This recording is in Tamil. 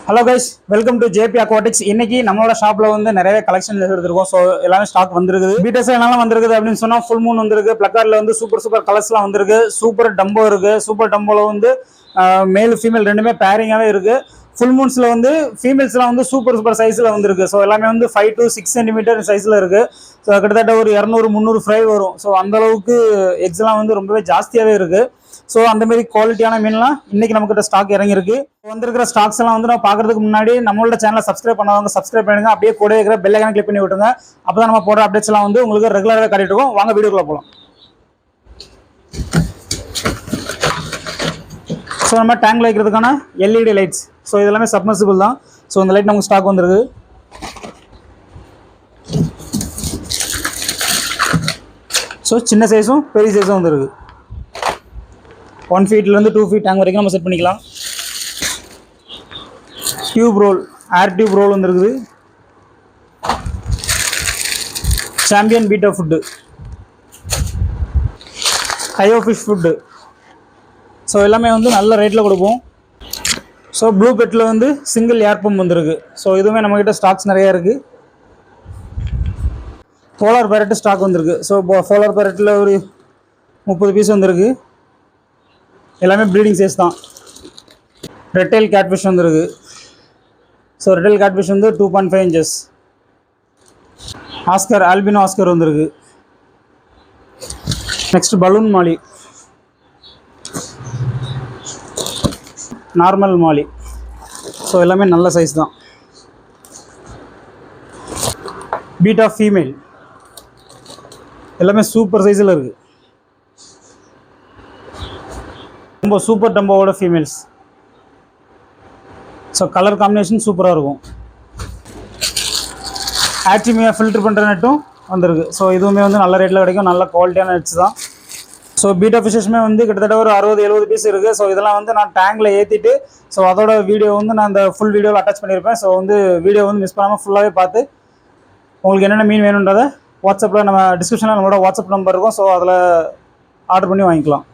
Hello guys, welcome to JP aquatics. இன்னைக்கு நம்மளோட ஷாப்ல வந்து நிறைய கலெக்ஷன் எடுத்துருக்கோம். ஸோ எல்லாமே ஸ்டாக் வந்திருக்குது. பீட்டர்ஸ் என்னெல்லாம் வந்திருக்குது அப்படின்னு சொன்னா ஃபுல் மூன் வந்திருக்கு. பிளக்கார்ட்ல வந்து சூப்பர் கலர்ஸ்லாம் வந்திருக்கு. சூப்பர் டம்போ இருக்கு. சூப்பர் டம்போல வந்து மேல் ஃபீமேல் ரெண்டுமே பேரிங்காவே இருக்கு. ஃபுல் மூன்ஸ்ல வந்து ஃபீமேல்ஸ்லாம் வந்து சூப்பர் சைஸ்ல வந்திருக்கு. ஸோ எல்லாமே வந்து 5 to 6 சென்டிமீட்டர் சைஸ்ல இருக்கு. ஸோ கிட்டத்தட்ட ஒரு 200-300 ஃப்ரை வரும். ஸோ அந்த அளவுக்கு எக்ஸ்லாம் வந்து ரொம்பவே ஜாஸ்தியாவே இருக்கு. ஸோ அந்த மாதிரி குவாலிட்டியான மீன்லாம் இன்னைக்கு நம்மகிட்ட ஸ்டாக் இறங்கிருக்கு. வந்திருக்கிற ஸ்டாக்ஸ் எல்லாம் வந்து நம்ம பார்க்கறதுக்கு முன்னாடி நம்மளோட சேனலை சப்ஸ்கிரைப் பண்ணாதவங்க சப்ஸ்கிரைப் பண்ணுங்க. அப்படியே கூட இருக்கிற பெல் ஐகானை கிளிக் பண்ணி விட்டுருங்க. அப்பதான் நம்ம போடுற அப்டேட்ஸ் எல்லாம் வந்து உங்களுக்கு ரெகுலராக காட்டிட்டு இருக்கோம். வாங்க வீடியோக்குள்ள போகலாம். ஸோ நம்ம டேங்க்ல வைக்கிறதுக்கான எல்இடி லைட்ஸ். ஸோ இதெல்லாமே சப்மர்சிபிள் தான். ஸோ இந்த லைட் நமக்கு ஸ்டாக் வந்திருக்கு. ஸோ சின்ன சைஸும் பெரிய சைஸும் வந்துருக்கு. 1 feetலேருந்து 2 feet டேங்க் வரைக்கும் நம்ம செட் பண்ணிக்கலாம். Tube roll, air tube roll வந்துருக்குது. சாம்பியன் பீட்டா ஃபுட்டு, ஹையோ ஃபிஷ் ஃபுட்டு. ஸோ எல்லாமே வந்து நல்ல ரேட்டில் கொடுப்போம். ஸோ ப்ளூ பெட்டில் வந்து சிங்கிள் ஏர் பம்ப் வந்துருக்கு. ஸோ இதுவுமே நம்மக்கிட்ட ஸ்டாக்ஸ் நிறையா இருக்குது. போலார் பேரட்டு ஸ்டாக் வந்திருக்கு. ஸோ போலார் பேரட்டில் ஒரு 30 பீஸ் வந்திருக்கு. எல்லாமே ப்ரீடிங் சைஸ் தான். ரெட்டைல் கேட்ஃபிஷ் வந்துருக்கு. ஸோ ரெட்டைல் கேட்ஃபிஷ் வந்து 2.5 inches. ஆஸ்கர், ஆல்பினோ ஆஸ்கர் வந்துருக்கு. Next balloon molly, normal molly. So எல்லாமே நல்ல சைஸ் தான். பீட்டா ஃபீமேல் எல்லாமே சூப்பர் சைஸில் இருக்குது. ரொம்ப சூப்பர் டம்போவோட ஃபீமேல்ஸ். ஸோ கலர் காம்பினேஷன் சூப்பராக இருக்கும். ஆக்டிமியா ஃபில்டர் பண்ணுற நெட்டும் வந்திருக்கு. ஸோ இதுவுமே வந்து நல்ல ரேட்டில் கிடைக்கும். நல்ல குவாலிட்டியான நெட்ஸ் தான். ஸோ பீட்டா ஃபிஷஸ்மே வந்து கிட்டத்தட்ட ஒரு 60-70 பீஸ் இருக்குது. ஸோ இதெல்லாம் வந்து நான் டேங்கில் ஏற்றிட்டு ஸோ அதோட வீடியோ வந்து நான் அந்த ஃபுல் வீடியோவில் அட்டாச் பண்ணியிருப்பேன். ஸோ வந்து வீடியோ வந்து மிஸ் பண்ணாமல் ஃபுல்லாகவே பார்த்து உங்களுக்கு என்னென்ன மீன் வேணுன்றதை வாட்ஸ்அப்பில் நம்ம டிஸ்கிரிப்ஷனில் நம்மளோட வாட்ஸ்அப் நம்பர் இருக்கும். ஸோ அதில் ஆர்டர் பண்ணி வாங்கிக்கலாம்.